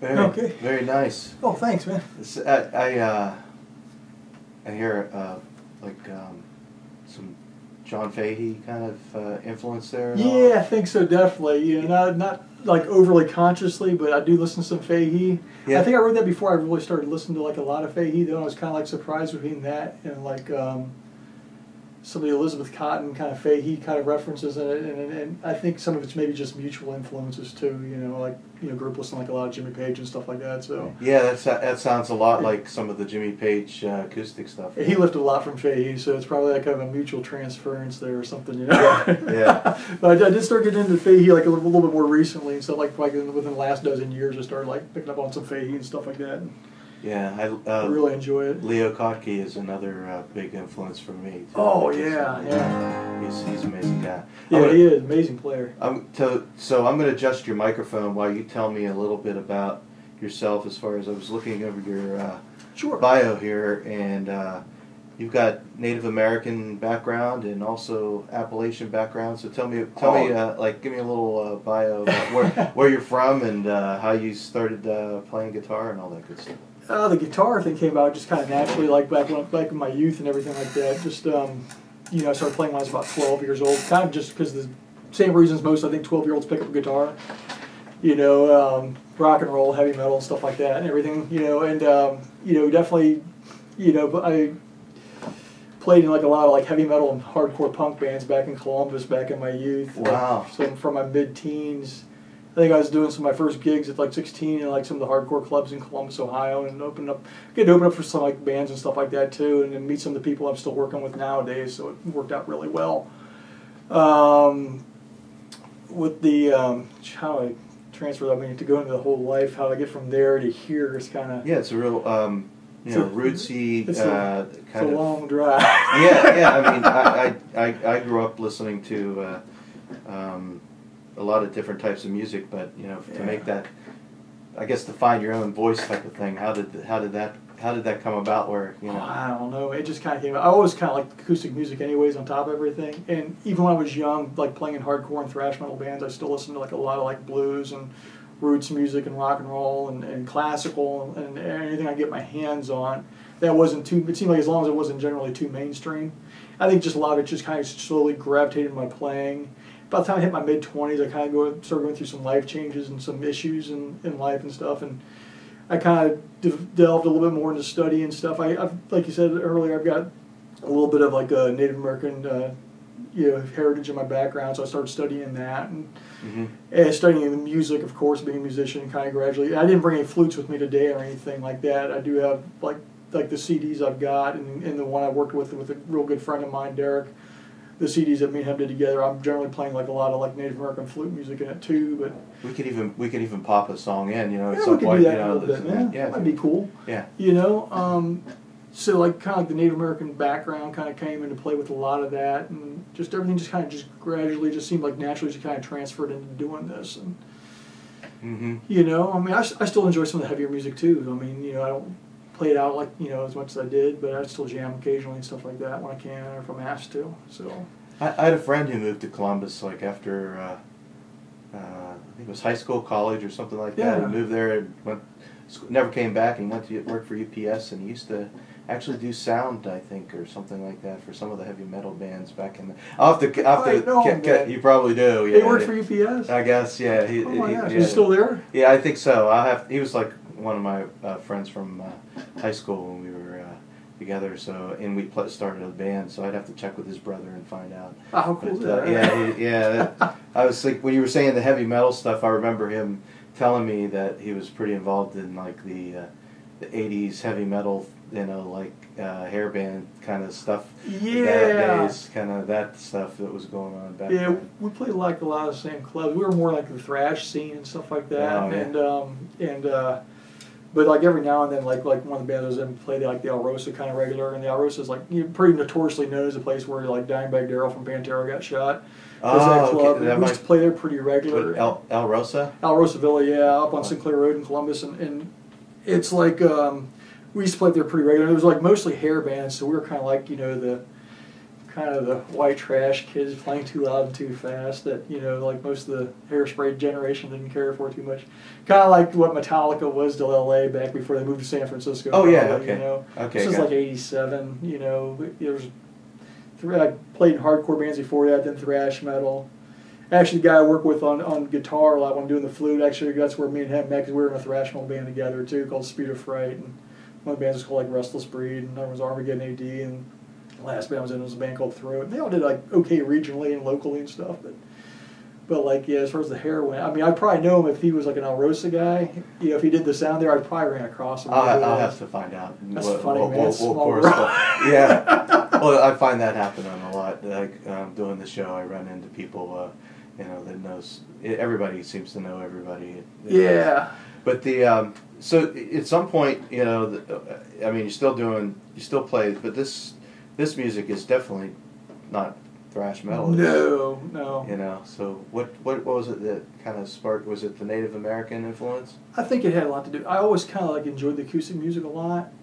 Okay. Very nice. Oh, thanks, man. I hear some John Fahey kind of influence there. Yeah, I think so, definitely. You know, not like overly consciously, but I do listen to some Fahey. Yeah. I think I wrote that before I really started listening to like a lot of Fahey. Though I was kind of like surprised between that and like some of the Elizabeth Cotton kind of Fahey kind of references in it, and I think some of it's maybe just mutual influences too. You know, like group listening like a lot of Jimmy Page and stuff like that. So yeah, that sounds a lot like some of the Jimmy Page acoustic stuff. He lifted a lot from Fahey, so it's probably like kind of a mutual transference there or something. You know. Yeah. But I did start getting into Fahey like a little bit more recently, so like within the last dozen years, I started like picking up on some Fahey and stuff like that. Yeah, I really enjoy it. Leo Kottke is another big influence for me too. Oh yeah. He's an amazing guy. Yeah, he is amazing player. So I'm going to adjust your microphone while you tell me a little bit about yourself. As far as I was looking over your bio here, and you've got Native American background and also Appalachian background. So tell me, give me a little bio about where you're from and how you started playing guitar and all that good stuff. The guitar thing came about just kind of naturally, like back in my youth and everything like that. Just I started playing when I was about 12 years old, kind of just because the same reasons most I think 12-year-olds pick up a guitar. Rock and roll, heavy metal, and stuff like that, and everything. And definitely, I played in like a lot of like heavy metal and hardcore punk bands back in Columbus back in my youth. Wow. So from my mid-teens. I think I was doing some of my first gigs at like 16 in like some of the hardcore clubs in Columbus, Ohio, and getting to open up for some like bands and stuff like that too, and then meet some of the people I'm still working with nowadays. So it worked out really well. with the how I transfer, I mean, to go into the whole life, how I get from there to here is kind of... Yeah, it's a real, rootsy kind of... a long drive. Yeah. I mean, I grew up listening to a lot of different types of music, but, to make that, I guess, to find your own voice type of thing, how did that come about where, I don't know. It just kind of came out. I always kind of liked acoustic music anyways on top of everything. And even when I was young, like playing in hardcore and thrash metal bands, I still listened to like a lot of like blues and roots music and rock and roll and classical and anything I get my hands on. That wasn't too, it seemed like as long as it wasn't generally too mainstream. I think just a lot of it just kind of slowly gravitated to my playing. By the time I hit my mid-20s, I kind of started going through some life changes and some issues in life and stuff. And I kind of delved a little bit more into study and stuff. I've, like you said earlier, I've got a little bit of like a Native American heritage in my background, so I started studying that and studying the music, of course, being a musician kind of gradually. I didn't bring any flutes with me today or anything like that. I do have like the CDs I've got and the one I worked with a real good friend of mine, Derek. The CDs that me and him did together, I'm generally playing like a lot of like Native American flute music in it too. But we could even pop a song in, at yeah, some we could point. Do that a little bit, yeah, that might be cool. Yeah. So like kind of like the Native American background kind of came into play with a lot of that, and just everything just kind of just gradually just seemed like naturally just kind of transferred into doing this. And I mean, I still enjoy some of the heavier music too. I mean, I don't play it out like as much as I did, but I still jam occasionally and stuff like that when I can or if I'm asked to. So I had a friend who moved to Columbus like after I think it was high school, college, or something like that. He moved there and never came back, and went to work for UPS, and he used to actually do sound, I think, or something like that for some of the heavy metal bands back in the... I'll have to you probably do. Yeah. He worked for UPS? I guess, yeah. Oh my gosh, he's still there? Yeah, I think so. He was like one of my friends from high school when we were together, and we started a band, so I'd have to check with his brother and find out. Oh, how cool is that? I was like, when you were saying the heavy metal stuff, I remember him telling me that he was pretty involved in like the 80s heavy metal, hair band kind of stuff. Yeah. Kind of that stuff that was going on back then. Yeah, we played like a lot of the same clubs. We were more like the thrash scene and stuff like that. Oh, yeah. But like every now and then, like one of the bands I was in played like the Alrosa kind of regular, and the Alrosa is like pretty notoriously known as a place where like Dimebag Darrell from Pantera got shot. That club. Okay. We used to play there pretty regular. Alrosa? Alrosa Villa, yeah, up on Sinclair Road in Columbus, and it's like we used to play there pretty regular. It was like mostly hair bands, so we were kind of like the white trash kids playing too loud and too fast that like most of the Hairspray generation didn't care for too much. Kind of like what Metallica was to LA back before they moved to San Francisco. Oh yeah, okay. Okay. This was like '87. I played in hardcore bands before that, then thrash metal. Actually, the guy I work with on guitar a lot when I'm doing the flute, actually that's where me and him met, because we were in a thrash metal band together too called Speed of Fright, and one of the bands was called like Restless Breed, and another was Armageddon AD, and the last band I was in was a band called Throat. They all did like okay regionally and locally and stuff, but like as far as the hair went, I mean I'd probably know him if he was like an Alrosa guy. If he did the sound there, I'd probably ran across him. I'll have to find out. That's funny, man. Yeah. Well, I find that happening a lot. Like doing the show, I run into people, that knows. Everybody seems to know everybody. Yeah. But so at some point, I mean, you still play, but this music is definitely not thrash metal. No. So what was it that kind of sparked? Was it the Native American influence? I think it had a lot to do. I always kind of like enjoyed the acoustic music a lot.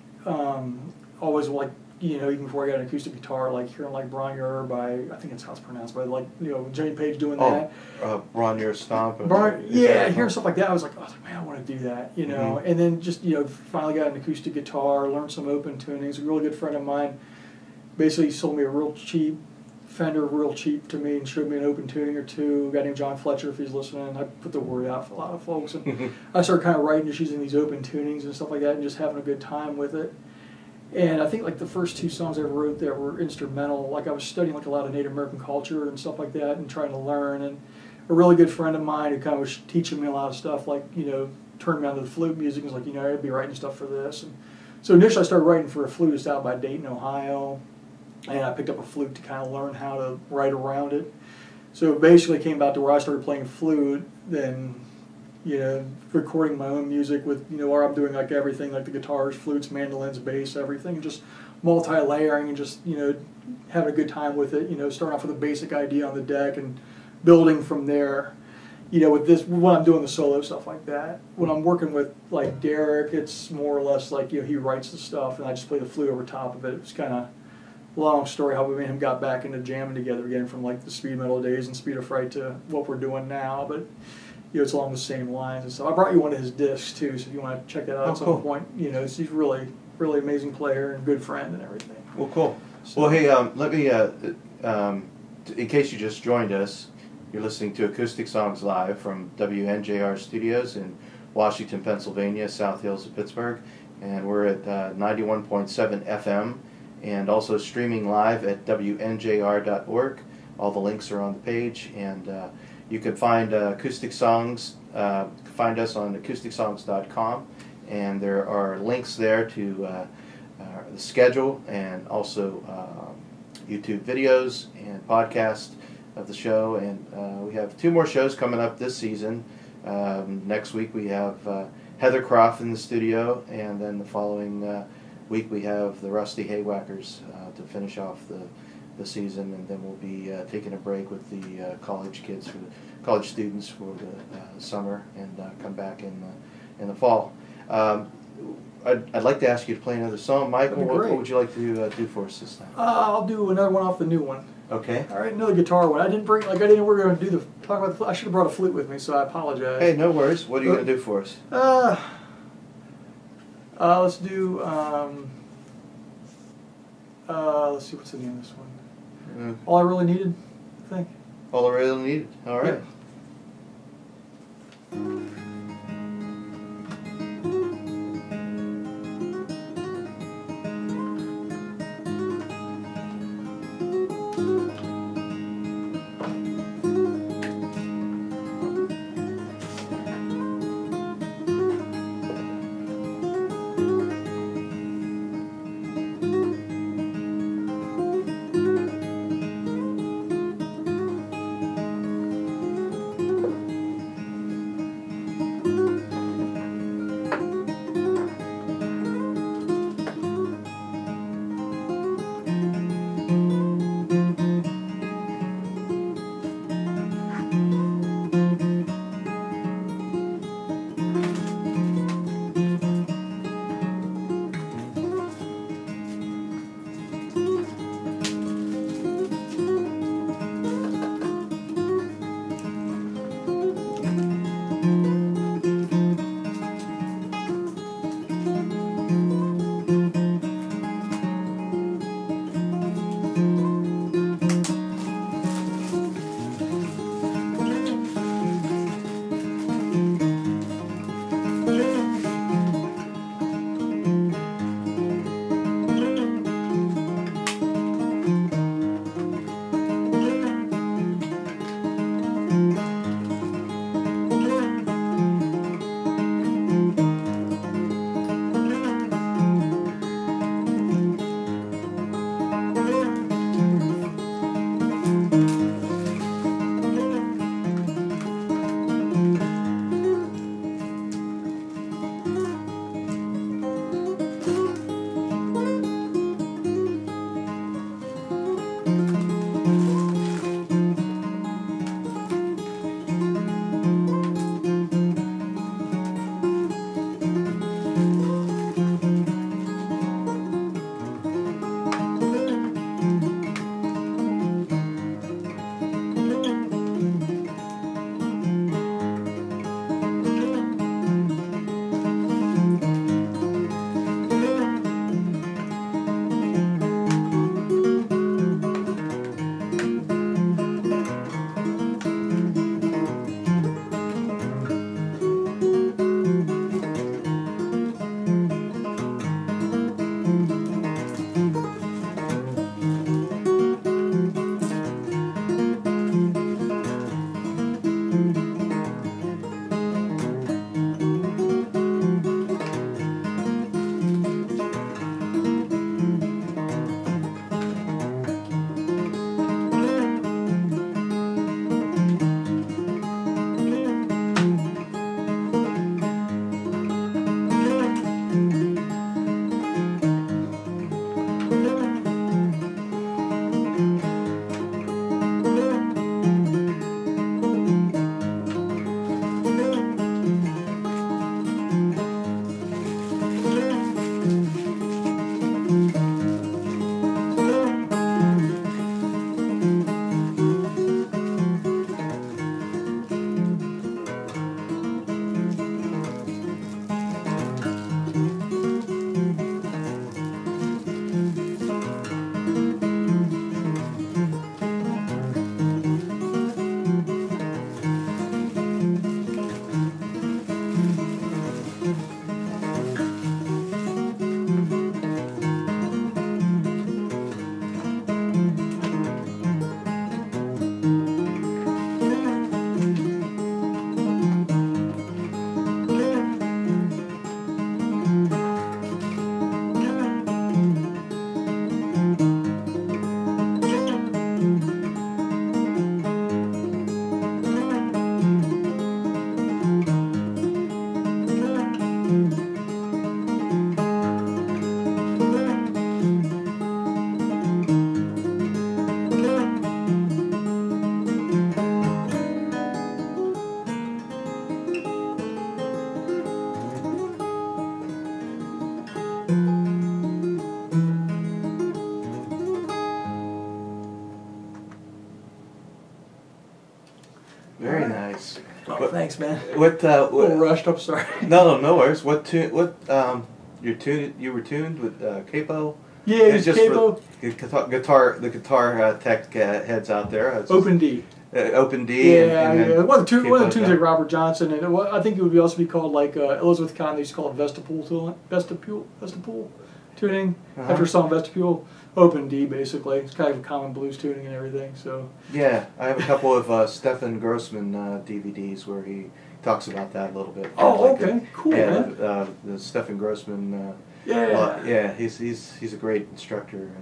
Always like even before I got an acoustic guitar, like hearing like Brian Ure by, I think it's how it's pronounced, but like Jimmy Page doing that. Brian Ure Stomp. Hearing stuff like that, I was like, man, I want to do that, And then just finally got an acoustic guitar, learned some open tunings. A really good friend of mine basically sold me a real cheap Fender, real cheap to me, and showed me an open tuning or two. A guy named John Fletcher, if he's listening. I put the word out for a lot of folks, and I started kind of writing, just using these open tunings and stuff like that, and just having a good time with it. And I think like the first two songs I ever wrote that were instrumental, like I was studying like a lot of Native American culture and stuff like that, and trying to learn. And a really good friend of mine who kind of was teaching me a lot of stuff, like turned me on to the flute music, and was like, I'd be writing stuff for this. And so initially I started writing for a flutist out by Dayton, Ohio, and I picked up a flute to kind of learn how to write around it. So it basically came about to where I started playing flute, then, you know, recording my own music with, you know, where I'm doing like everything, like the guitars, flutes, mandolins, bass, everything, and just multi-layering and just, you know, having a good time with it, you know, starting off with a basic idea on the deck and building from there. You know, with this, when I'm doing the solo stuff like that, when I'm working with like Derek, it's more or less like, you know, he writes the stuff and I just play the flute over top of it. It's kind of a long story how we and him got back into jamming together again from like the speed metal days and Speed of Fright to what we're doing now. But you know, it's along the same lines and stuff. I brought you one of his discs too, so if you want to check that out at some point, you know, he's really, really amazing player and good friend and everything. Well, cool. So, well, hey, let me, in case you just joined us, you're listening to Acoustic Songs Live from WNJR Studios in Washington, Pennsylvania, South Hills of Pittsburgh. And we're at 91.7 FM and also streaming live at WNJR.org. All the links are on the page. And you can find Acoustic Songs, find us on acousticSongs.com. And there are links there to the schedule and also YouTube videos and podcasts of the show, and we have 2 more shows coming up this season. Next week we have Heather Croft in the studio, and then the following week we have the Rusty Haywhackers to finish off the season, and then we'll be taking a break with the college kids, for the college students for the summer, and come back in the fall. I'd like to ask you to play another song. Michael, what would you like to do for us this time? I'll do another one off the new one. Okay. All right, another guitar one. I didn't know we were going to do talk about the flute. I should have brought a flute with me, so I apologize. Hey, no worries. What are you going to do for us? Let's do. Let's see, what's the name of this one? All I Really Needed, I think. All I Really Needed. All right. Yeah. nice. Oh, thanks, man. What? A little rushed. I'm sorry. No worries. What tune? What? You were tuned with capo. Yeah, it's just capo. For the guitar tech heads out there. Open D. Open D. Yeah, yeah. One of the tunes like Robert Johnson, and I think it would also be called like Elizabeth Cotton. They used to call it vestipule tuning after a song vestipule. Open D, basically. It's kind of a common blues tuning and everything. So yeah, I have a couple of Stefan Grossman DVDs where he talks about that a little bit. Oh, okay, cool, man. The Stefan Grossman. Yeah, he's a great instructor,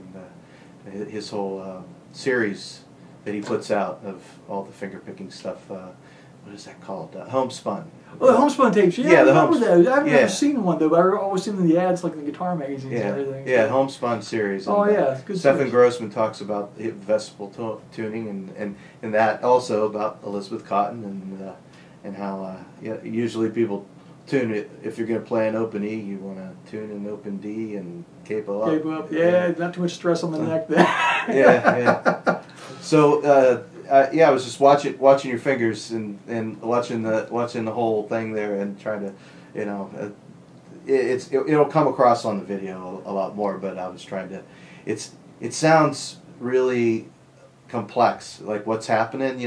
and his whole series that he puts out of all the finger picking stuff. What is that called? Homespun. Oh, the Homespun tapes. Yeah, the I remember those. I've never seen one though, but I've always seen the ads like in the guitar magazines and everything. Yeah, Homespun series. Oh yeah, good. Stefan Grossman talks about vestibule tuning and that also about Elizabeth Cotton and how usually people tune it. If you're going to play an open E, you want to tune an open D and capo up. Capo up, yeah, not too much stress on the neck there. yeah. So I was just watching your fingers and watching the whole thing there and trying to, it'll come across on the video a lot more. But I was trying to, it sounds really complex, like what's happening.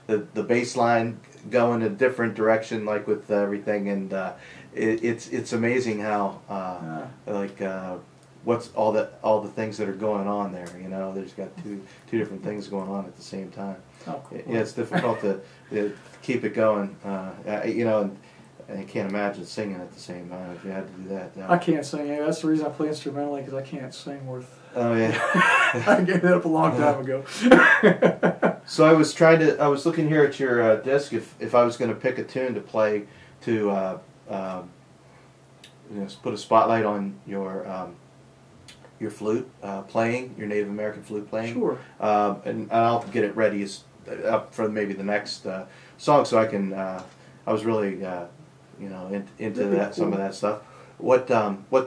The bass line going a different direction, like with everything, and it's amazing how what's all the things that are going on there. There's got two different things going on at the same time. Oh, cool. Yeah, it's difficult to keep it going. And I can't imagine singing at the same time if you had to do that. I can't sing. Yeah, that's the reason I play instrumentally, because I can't sing worth. Oh yeah. I gave that up a long time ago. So I was looking here at your disc if I was going to pick a tune to play to put a spotlight on your flute playing, your Native American flute playing. Sure. And I'll get it ready up for maybe the next song, so I can. I was really into that cool. Some of that stuff. What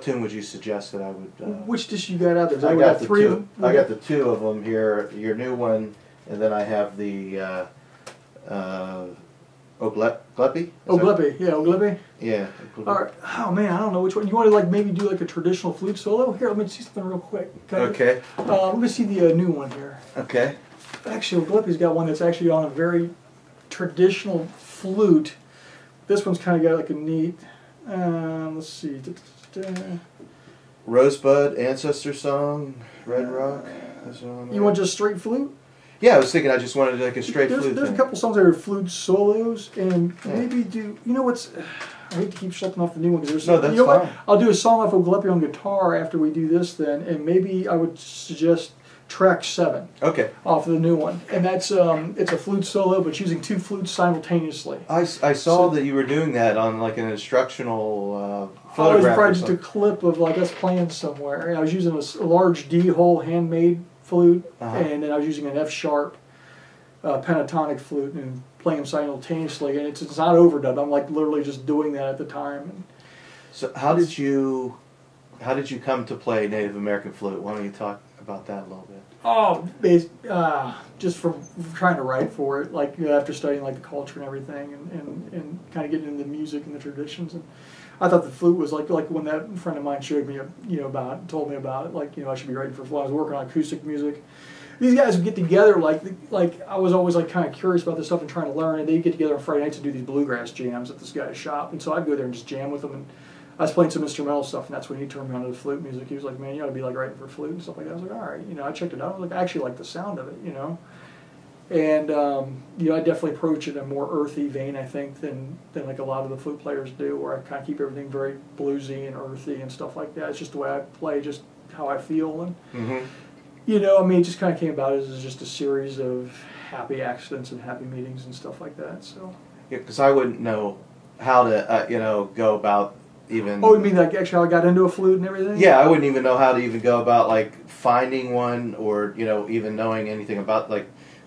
tune would you suggest that I would? Which disc you got out there? I got the 3 of them. I got the 2 of them here. Your new one, and then I have the Oglepi. Oglepi, yeah, Oglepi. Yeah. All right. Oh man, I don't know which one. You want to maybe do a traditional flute solo? Here, let me see something real quick. Okay. Let me see the new one here. Okay. Actually, Oglepi's got one that's actually on a very traditional flute. This one's kind of got a neat. Let's see. Rosebud, Ancestor Song, Red Rock. You want just straight flute? Yeah, I was thinking I just wanted a straight flute. There's a couple songs that are flute solos, and maybe do. I hate to keep shuffling off the new one because there's. No, that's fine. I'll do a song off of Oglepi on guitar after we do this, then, and maybe I would suggest track 7. Okay. Off of the new one, and that's it's a flute solo, but using 2 flutes simultaneously. I saw that you were doing that on an instructional photograph. I was probably just a clip of us playing somewhere, and I was using a large D-hole handmade flute, and then I was using an F-sharp pentatonic flute and playing them simultaneously, and it's not overdubbed. I'm literally just doing that at the time. So how did you come to play Native American flute? Why don't you talk about that a little bit? Oh, just from trying to write for it, after studying the culture and everything, and kind of getting into the music and the traditions. And I thought the flute was like when that friend of mine showed me told me about it, I should be writing for flute. I was working on acoustic music. These guys would get together I was always kind of curious about this stuff and trying to learn, and they'd get together on Friday nights to do these bluegrass jams at this guy's shop, and so I'd go there and just jam with them. And I was playing some instrumental stuff, and that's when he turned me on to the flute music. He was like, "Man, you ought to be writing for flute and stuff like that." I was like, "All right," I checked it out. I was I actually like the sound of it, And I definitely approach it in a more earthy vein, I think, than a lot of the flute players do, where I kind of keep everything very bluesy and earthy and stuff like that. It's just the way I play, just how I feel, and it just kind of came about as just a series of happy accidents and happy meetings and stuff like that. So yeah, because I wouldn't know how to go about even. Oh, you mean actually how I got into a flute and everything? Yeah, I wouldn't even know how to even go about finding one, or even knowing anything about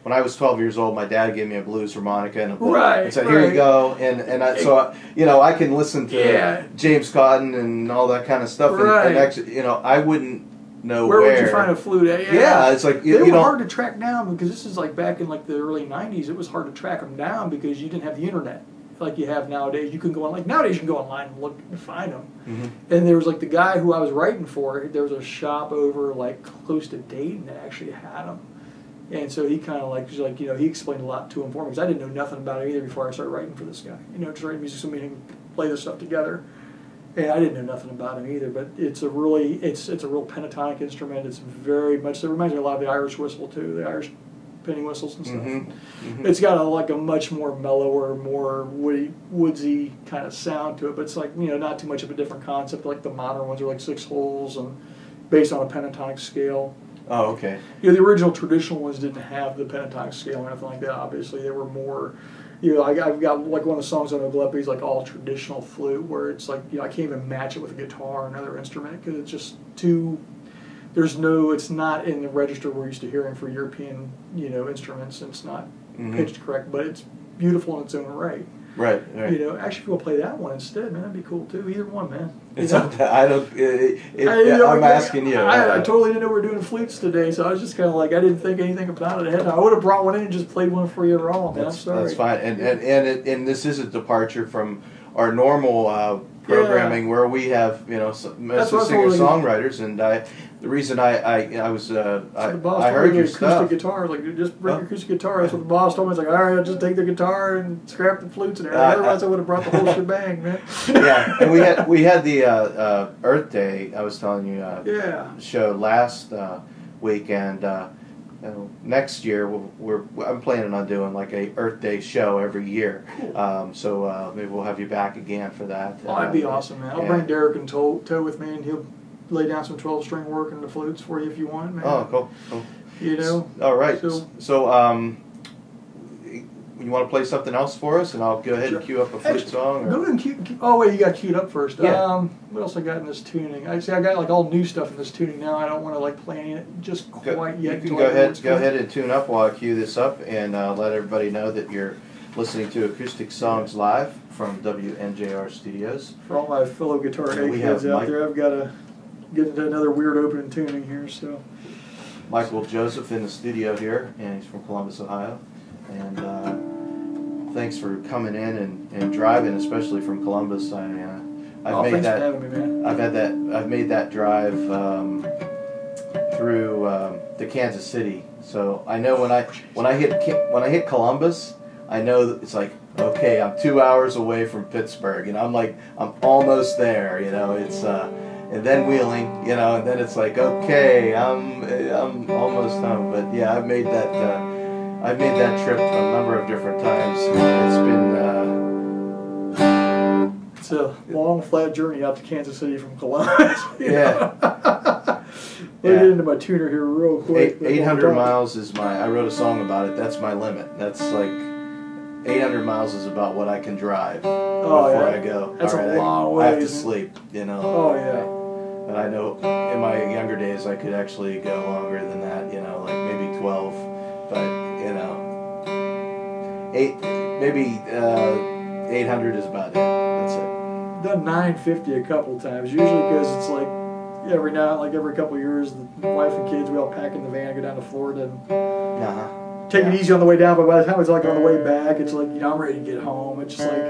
When I was 12 years old, my dad gave me a blues harmonica and a book, and said, "Here you go." And I can listen to James Cotton and all that kind of stuff. And actually, I wouldn't know where would you find a flute at? Yeah, it's like they were hard to track down because this is like back in like the early '90s. It was hard to track them down because you didn't have the internet like you have nowadays. You can go on like nowadays you can go online and look and find them. Mm-hmm. And there was like the guy who I was writing for. There was a shop over like close to Dayton that actually had them. And so he kind of like, you know, he explained a lot to him for me because I didn't know nothing about it either before I started writing for this guy. You know, just writing music so we can play this stuff together. And I didn't know nothing about him either. But it's a really, it's a real pentatonic instrument. It's very much, it reminds me a lot of the Irish whistle too, the Irish penny whistles and stuff. Mm-hmm. Mm-hmm. It's got like a much more mellower, more woodsy kind of sound to it. But it's like, you know, not too much of a different concept. Like the modern ones are like 6 holes and based on a pentatonic scale. Oh, okay. You know, the original traditional ones didn't have the pentatonic scale or anything like that. Obviously, they were more, you know, I've got like one of the songs on Gillespie's like all traditional flute, where it's like, you know, I can't even match it with a guitar or another instrument because it's just too. There's no, it's not in the register we're used to hearing for European, you know, instruments. And it's not pitched correct, but it's beautiful in its own right. Right, right. You know, actually, if you want to play that one instead, man, that'd be cool too. Either one, man. It's up to, I don't. I'm asking you. I totally didn't know we were doing flutes today, so I was just kind of like, I didn't think anything about it ahead. I would have brought one in and just played one for you raw, man. I'm sorry. That's fine, and this is a departure from our normal programming where we have, you know, mostly singer-songwriters, and the reason I was I heard your stuff. Acoustic guitar, like just bring your acoustic guitar. That's what the boss told me. It's like, all right, I'll just take the guitar and scrap the flutes and everything. Otherwise, I would have brought the whole shebang, man. Yeah, and we had the Earth Day. I was telling you show last week, and next year I'm planning on doing like a Earth Day show every year. Cool. So maybe we'll have you back again for that. Oh, that'd be awesome, man. I'll bring Derek and Toe with me, and he'll lay down some 12-string work in the flutes for you if you want, man. Oh, cool. You know. All right. So you want to play something else for us, and I'll go ahead and cue up a flute song. Or? Go ahead and cue. Oh wait, you got queued up first. Yeah. What else I got in this tuning? I got like all new stuff in this tuning now. I don't want to like play any just quite yet. You can go ahead and tune up while I cue this up, and let everybody know that you're listening to Acoustic Songs Live from WNJR Studios. For all my fellow guitar eggheads out there, I've got to get into another weird opening tuning here. So, Michael Joseph in the studio here, and he's from Columbus, Ohio. And thanks for coming in and driving, especially from Columbus. I've made that. For having me, man. I've made that drive through to Kansas City. So I know when I hit Columbus, I know that it's like, okay, I'm 2 hours away from Pittsburgh, and I'm almost there. You know, it's and then Wheeling, you know, and then it's like, okay, I'm almost home. But yeah, I've made that trip a number of different times. It's a long, flat journey out to Kansas City from Columbus. Yeah. Let me get into my tuner here real quick. 800 miles is I wrote a song about it. That's my limit. That's like 800 miles is about what I can drive before I go. That's a long way. I have to sleep, you know. Oh, yeah. But I know in my younger days I could actually go longer than that, you know, like maybe 12. But, you know, 800 is about it. That's it. Done 950 a couple times, usually because it's like every couple of years, the wife and kids, we all pack in the van and go down to Florida and take it easy on the way down, but by the time it's like on the way back, it's like, you know, I'm ready to get home. It's just like,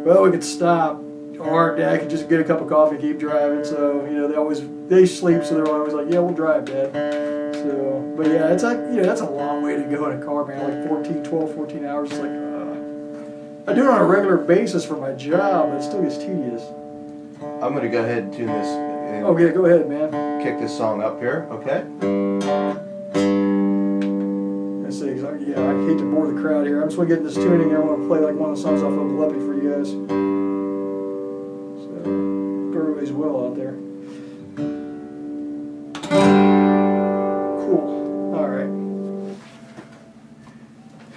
well, we could stop, or Dad could just get a cup of coffee and keep driving. So, you know, they sleep, so they're always like, yeah, we'll drive, Dad. So, but yeah, it's like, you know, that's a long way to go in a car, man, like 14 hours. It's like, I do it on a regular basis for my job, but it still gets tedious. I'm going to go ahead and tune this. Okay, go ahead, man. Kick this song up here, okay? Yeah, I hate to bore the crowd here. I just want to get in this tuning and I want to play like one of the songs off of Gillespie for you guys. So, hope everybody's well out there. Cool. Alright.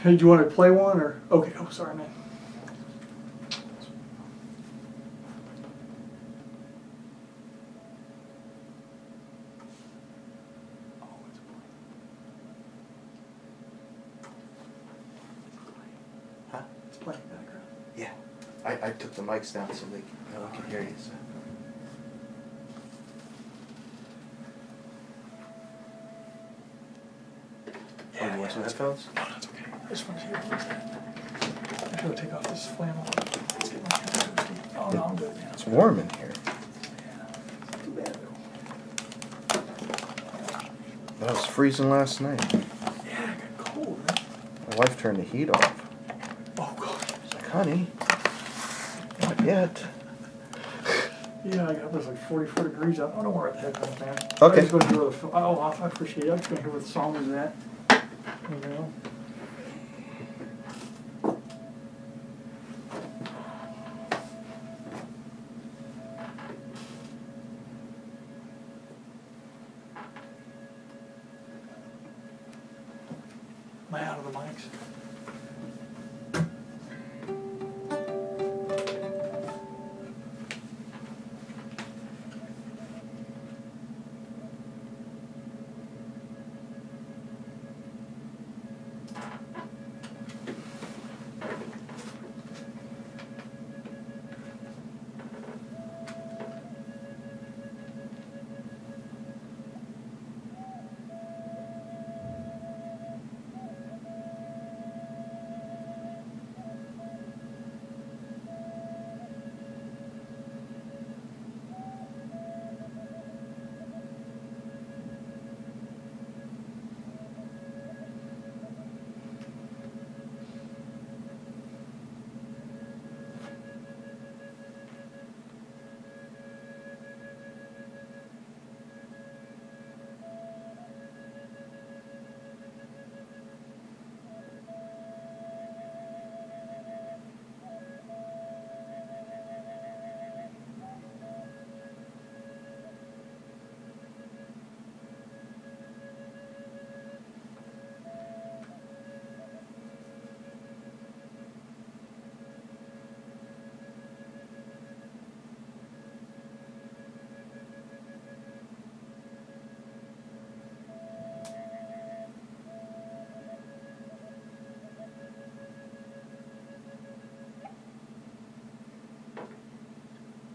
Hey, do you want to play one or? Okay, oh, sorry, man. Yeah, I took the mics down so no one can hear you. So. some headphones? No, that's okay. I just want to hear what that. I'm going to take off this flannel. Let's get my hands toasty. Oh, no, I'm good, man. It's warm in here. Yeah. Too bad, though. That was freezing last night. Yeah, it got cold, man. My wife turned the heat off. Oh, God. I was like, honey, not yet. Yeah, I got this like 44 degrees out. Oh, don't worry about the headphones, man. Okay. I'm just going to hear what the, I appreciate it. I'm just going to hear what the song is at. You know? Am I out of the mics?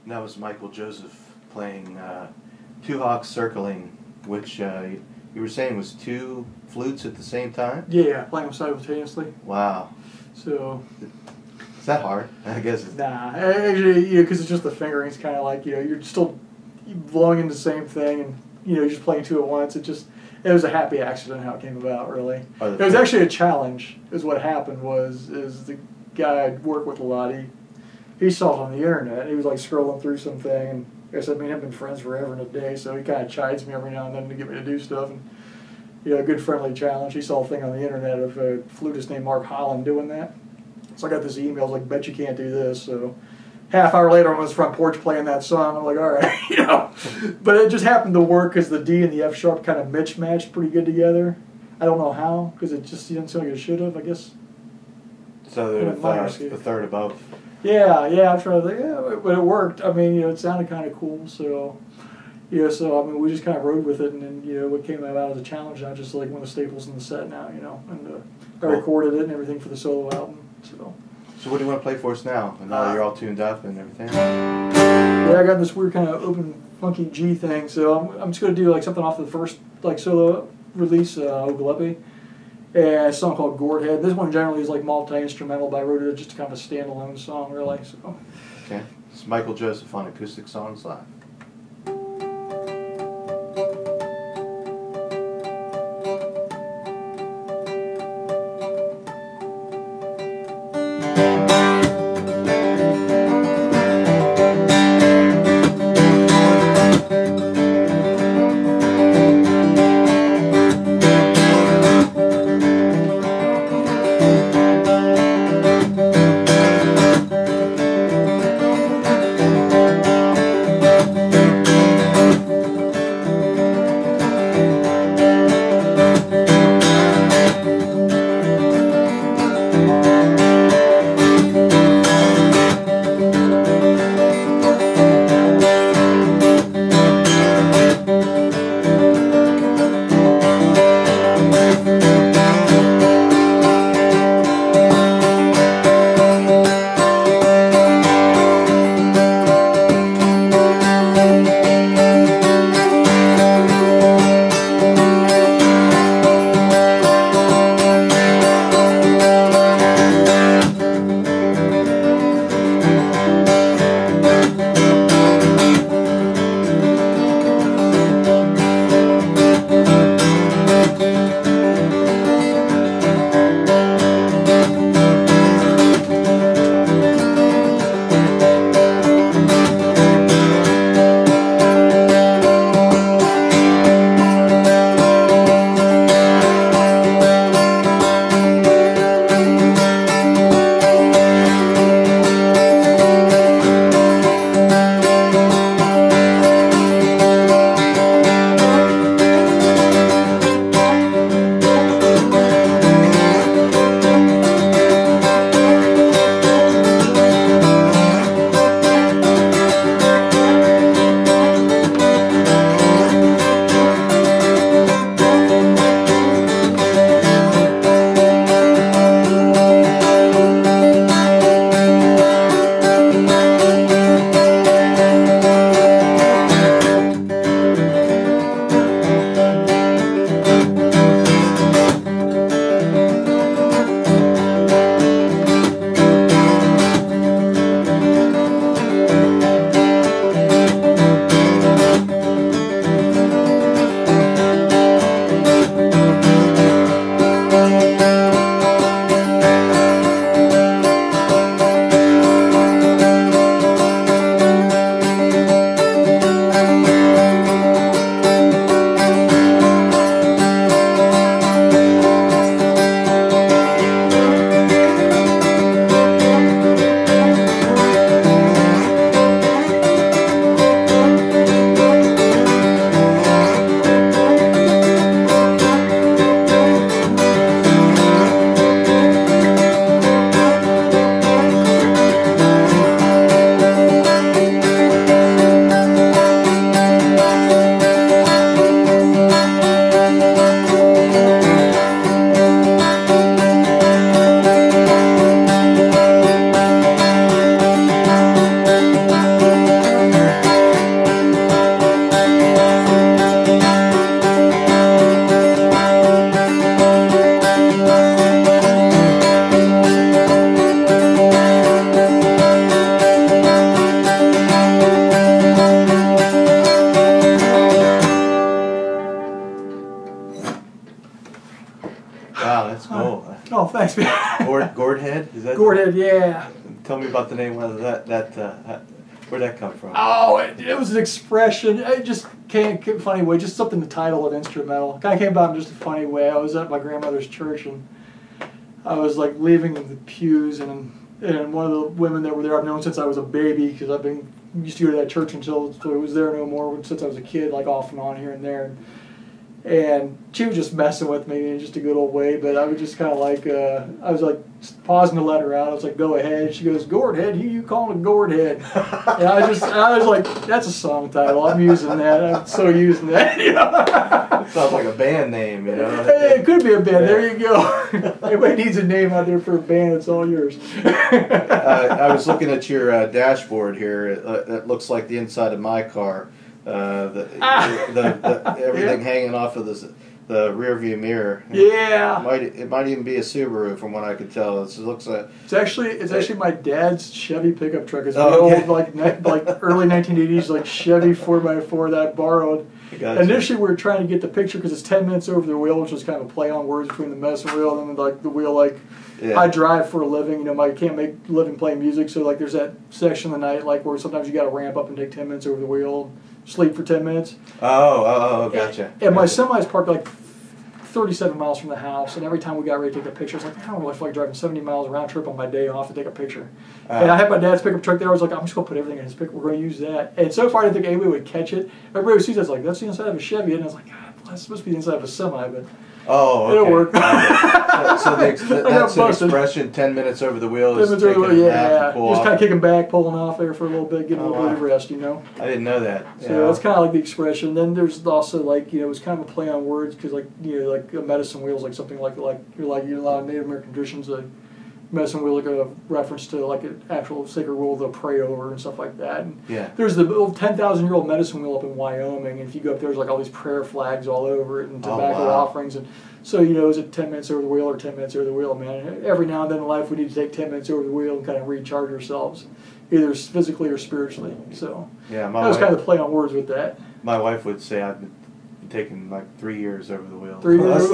That was Michael Joseph playing Two Hawks Circling, which you were saying was two flutes at the same time? Yeah, playing them simultaneously. Wow. So. Is that hard? I guess it's... Nah, actually, because it's just the fingering's kind of like, you're still blowing into the same thing, and, you're just playing two at once. It was a happy accident how it came about, really. It was actually a challenge, is what happened is the guy I'd worked with a lot, he saw it on the internet. He was like scrolling through something, and I guess, I've been friends forever and a day, so he kind of chides me every now and then to get me to do stuff. And a good friendly challenge. He saw a thing on the internet of a flutist named Mark Holland doing that. So I got this email, like, bet you can't do this. So half hour later, I'm on his front porch playing that song. I'm like, all right, But it just happened to work because the D and the F sharp kind of matched pretty good together. I don't know how, because it just didn't sound like it should have, I guess. So the third above. Yeah, I'm trying to think, but it worked. I mean, it sounded kind of cool, so, so, I mean, we just kind of rode with it, and then, what came out as a challenge, not just like one of the staples in the set now, and I recorded it and everything for the solo album, so. So what do you want to play for us now? And now that you're all tuned up and everything? Yeah, I got this weird kind of open, funky G thing, so I'm just going to do, like, something off the first, like, solo release, Oglepi. And a song called Gourd Head. This one generally is like multi-instrumental, but I wrote it just kind of a standalone song, really. So. Okay. It's Michael Joseph on Acoustic Songs Live. did, yeah. Tell me about the name of that. Where'd that come from? Oh, it was an expression. It just came in a funny way. Just something to title an instrumental. Kind of came about in just a funny way. I was at my grandmother's church, and I was like leaving the pews, and one of the women that were there I've known since I was a baby, because used to go to that church until it was there no more, since I was a kid, like off and on here and there. And she was just messing with me in just a good old way, but I was just kind of like, I was like pausing to let her out. I was like, go ahead. She goes, gourd head, who you calling a gourd head? And I was like, that's a song title. I'm using that. I'm so using that. You know? Sounds like a band name, you know? Hey, it could be a band. There you go. Everybody needs a name out there for a band. It's all yours. I was looking at your dashboard here. It looks like the inside of my car. Everything hanging off of the rear view mirror. Yeah. It might even be a Subaru from what I could tell. It looks like it's actually my dad's Chevy pickup truck. It's old like early 1980s like Chevy 4x4 that I borrowed. Gotcha. Initially we were trying to get the picture because it's 10 minutes over the wheel, which was kind of a play on words between the medicine wheel and like the wheel. Like I drive for a living, you know, I can't make a living playing music, so like there's that section of the night like where sometimes you got to ramp up and take 10 minutes over the wheel. Sleep for 10 minutes. Oh, gotcha. And my semi's parked like 37 miles from the house, and every time we got ready to take a picture, I was like, I don't really feel like driving 70 miles round trip on my day off to take a picture. And I had my dad's pickup truck there. I was like, I'm just going to put everything in his pickup. We're going to use that. And so far, I didn't think anybody would catch it. Everybody who sees that's like, that's the inside of a Chevy. And I was like, God, that's supposed to be the inside of a semi, but it'll work. So that's an expression, 10 minutes over the wheel is taking a nap, just kind of kicking back, pulling off there for a little bit, getting a little bit of rest, you know. I didn't know that. So that's kind of like the expression. Then there's also like, you know, it's kind of a play on words, because like, you know, like a medicine wheel is like something like a lot of Native American traditions, like medicine wheel, like a reference to like an actual sacred wheel they'll pray over and stuff like that. And there's the old 10,000-year-old medicine wheel up in Wyoming, and if you go up there, there's like all these prayer flags all over it and tobacco offerings. And so, you know, is it 10 minutes over the wheel or 10 minutes over the wheel, man? Every now and then in life, we need to take 10 minutes over the wheel and kind of recharge ourselves, either physically or spiritually. So that was kind of the play on words with that. My wife would say I've been taking like 3 years over the wheel. 3 years.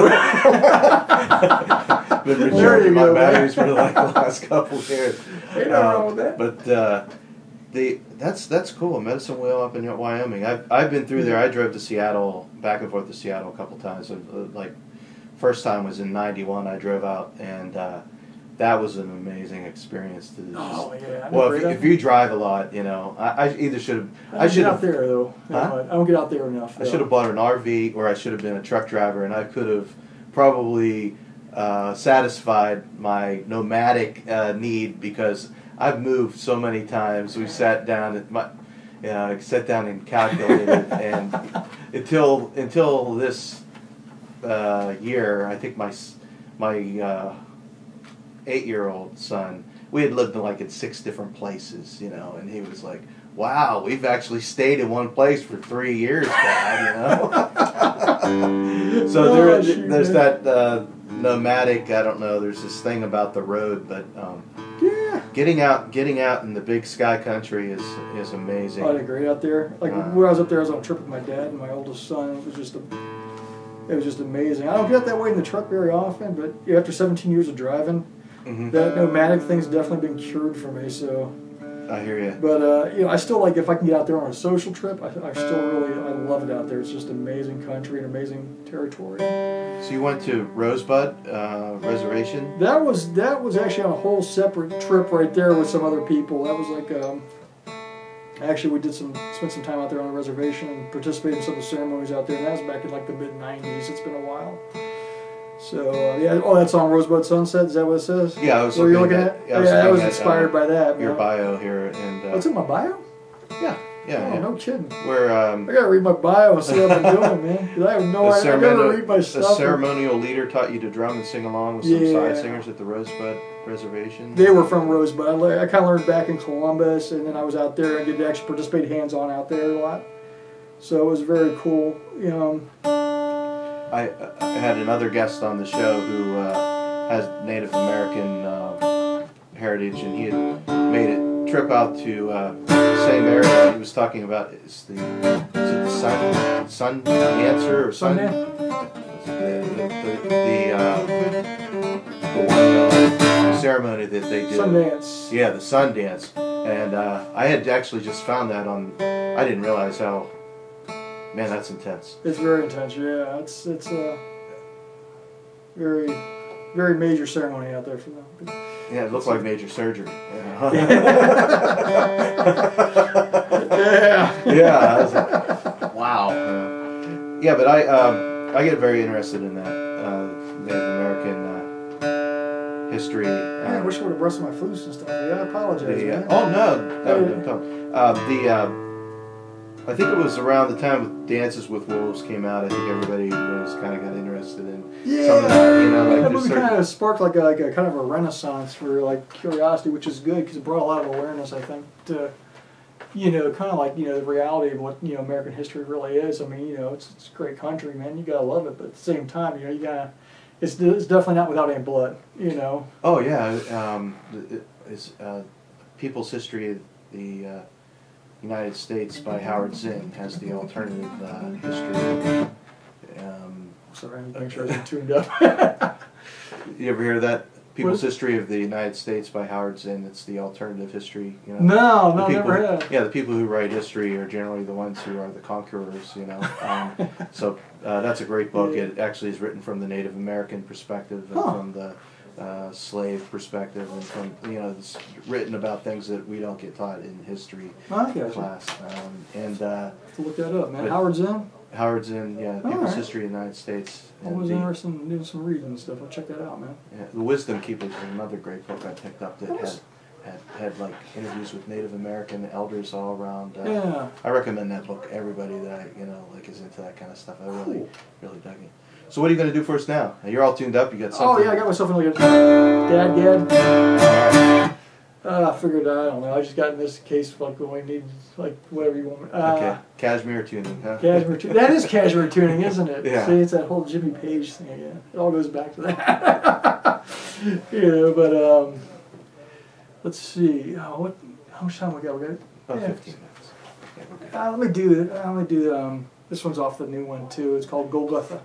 Been recharging my batteries for like the last couple of years. Ain't nothing wrong with that. But that's cool. Medicine wheel up in Wyoming. I've been through there. I drove to Seattle, back and forth to Seattle a couple times. Like first time was in '91. I drove out, and that was an amazing experience. Well, if you drive a lot, you know, I either should have. I should get out there though. I don't get out there enough. I should have bought an RV, or I should have been a truck driver, and I could have probably satisfied my nomadic need, because I've moved so many times. We sat down and calculated, and until this year, I think my 8-year-old son, we had lived in 6 different places, you know, and he was like, wow, we've actually stayed in one place for 3 years, Dad, you know. So there's that nomadic, I don't know, there's this thing about the road, but getting out in the big sky country is amazing. I had a great out there. When I was up there, I was on a trip with my dad and my oldest son. It was just amazing. I don't get that way in the truck very often, but after 17 years of driving, that nomadic thing's definitely been cured for me. So I hear you. But you know, I still like, if I can get out there on a social trip, I love it out there. It's just amazing country and amazing territory. So you went to Rosebud Reservation? That was actually on a whole separate trip right there with some other people. That was like actually we spent some time out there on a reservation and participated in some of the ceremonies out there. And that was back in like the mid-90s. It's been a while. So that song Rosebud Sunset, is that what it says? Yeah, I was looking at. I was inspired by that. Your bio here, and what's in my bio? Yeah. No kidding. Where I gotta read my bio and see what I'm doing, man. Because I have no idea. I gotta read my stuff. The ceremonial leader taught you to drum and sing along with some side singers at the Rosebud Reservation. They were from Rosebud. I kind of learned back in Columbus, and then I was out there and get to actually participate hands-on out there a lot. So it was very cool. You know. I had another guest on the show who has Native American heritage, and he had made a trip out to the same area. He was talking about is it the sun dancer or sun? The one ceremony that they do. Sundance. Yeah, the Sundance. And I had actually just found that on. I didn't realize how. Man, that's intense. It's very intense. Yeah, it's a very very major ceremony out there for them. Yeah, it looked like major surgery. Yeah. Yeah. I was like, wow. Yeah, but I get very interested in that Native American history. I wish I would have brushed my flutes and stuff. Yeah, I apologize. Man. Oh no. I think it was around the time with Dances with Wolves came out. I think everybody was kind of got interested in some of that. You know, like that movie kind of sparked like a kind of a renaissance for like curiosity, which is good because it brought a lot of awareness, I think, to kind of like the reality of what American history really is. I mean, it's a great country, man. You gotta love it, but at the same time, you gotta. It's definitely not without any blood, Oh yeah, it's People's History of the United States by Howard Zinn has the alternative history. Sorry, make sure I'm tuned up. You ever hear that? People's History of the United States by Howard Zinn. It's the alternative history. No, never have. Yeah, the people who write history are generally the ones who are the conquerors. So that's a great book. Yeah. It actually is written from the Native American perspective and from the slave perspective, and from it's written about things that we don't get taught in history class. To look that up, man. Howard Zinn. Howard Zinn, yeah, People's History of the United States. I was interested in doing some reading and stuff. I'll check that out, man. Yeah, The Wisdom Keepers is another great book I picked up that had like interviews with Native American elders all around. I recommend that book. Everybody that is into that kind of stuff. I really dug it. So what are you going to do for us now? You're all tuned up. You got something? Oh yeah, I got myself in like a dad. I figured I don't know. I just got in this case like when we need like whatever you want. Okay, cashmere tuning, huh? Cashmere tuning. That is cashmere tuning, isn't it? Yeah. See, it's that whole Jimmy Page thing again. It all goes back to that. But let's see. How much time we got? We got 15 minutes. Let me do this one's off the new one too. It's called Golgotha.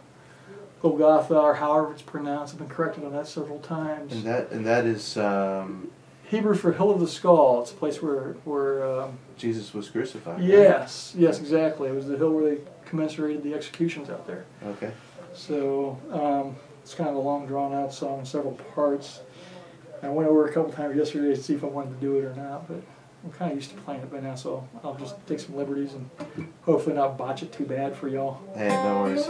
Golgotha, or however it's pronounced. I've been corrected on that several times. And that is Hebrew for Hill of the Skull. It's a place where Jesus was crucified. Yes, exactly. It was the hill where they commiserated the executions out there. Okay. So it's kind of a long, drawn-out song in several parts. I went over it a couple times yesterday to see if I wanted to do it or not, but I'm kind of used to playing it by now, so I'll just take some liberties and hopefully not botch it too bad for y'all. Hey, no worries.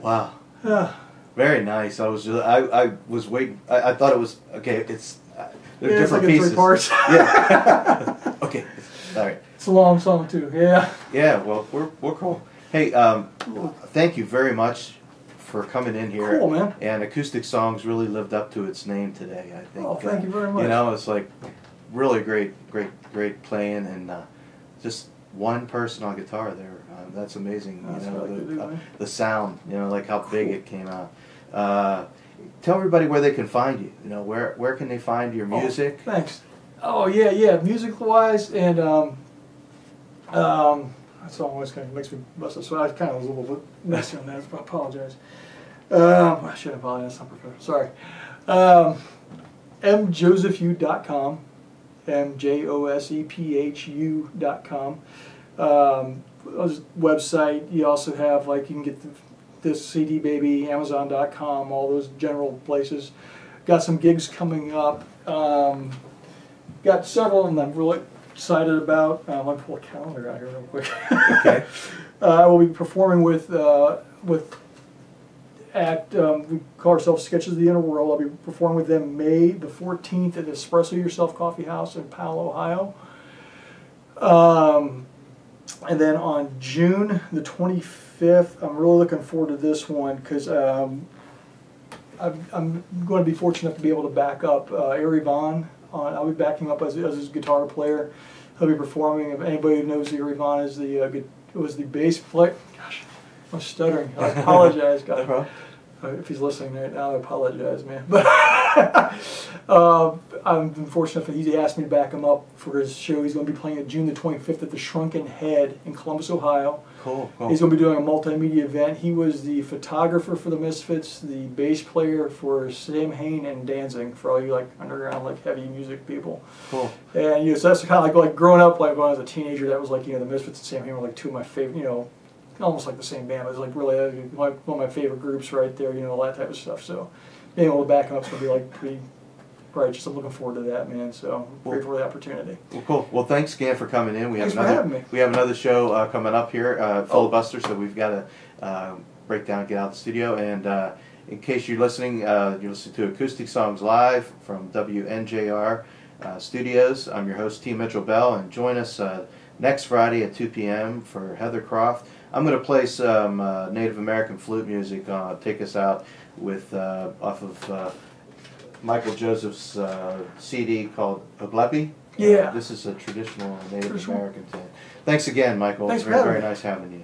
Wow. Yeah. Very nice. I was waiting. I thought it was okay. It's they're different like pieces. 3 parts. Yeah. Okay. All right. It's a long song too. Yeah. Yeah. Well, we're cool. Hey, thank you very much for coming in here. Cool, man. And Acoustic Songs really lived up to its name today. I think. Oh, thank you very much. You know, it's like really great playing, and just one person on guitar there. That's amazing. That's you know, what I like to do, the sound. You know, like how big it came out. Tell everybody where they can find you. You know, where can they find your music? Oh, thanks. Oh yeah. Music-wise, and that song always kind of makes me bust a sweat. I kind of was a little bit messy on that. So I apologize. I shouldn't apologize. I'm professional. Sorry. mjosephu.com. mjosephu.com. Website. You also have, like, you can get this CD Baby, Amazon.com, all those general places. Got some gigs coming up. Got several, and I'm really excited about. I'm going to pull a calendar out here real quick. Okay. I will be performing we call ourselves Sketches of the Inner World. I'll be performing with them May the 14th at Espresso Yourself Coffee House in Powell, Ohio. And then on June the 25th, I'm really looking forward to this one because I'm going to be fortunate enough to be able to back up Ari Vaughn. I'll be backing up as his guitar player. He'll be performing. If anybody who knows Ari Vaughn is was the bass player. Gosh, I'm stuttering. I apologize, guys. If he's listening right now, I apologize, man. But I've been fortunate that he asked me to back him up for his show. He's going to be playing June the 25th at the Shrunken Head in Columbus, Ohio. Cool. He's going to be doing a multimedia event. He was the photographer for the Misfits, the bass player for Samhain and Danzig, for all you like underground, like heavy music people. Cool. And so that's kind of like growing up, like when I was a teenager. That was like the Misfits and Samhain were like two of my favorite, almost like the same band. It was like really one of my favorite groups right there, all that type of stuff. So being able to back them up is going to be like pretty righteous. I'm looking forward to that, man. So I'm grateful for the opportunity. Well, cool. Well, thanks again for coming in. Thanks for having me. We have another show coming up here, Filibuster, so we've got to break down, get out of the studio. And in case you're listening to Acoustic Songs Live from WNJR Studios. I'm your host, T. Mitchell Bell, and join us next Friday at 2 p.m. for Heather Croft. I'm going to play some Native American flute music, take us out with off of Michael Joseph's CD called Oglepi. Yeah. This is a traditional Native American tune. Thanks again, Michael. Thanks It's for having very me. nice having you.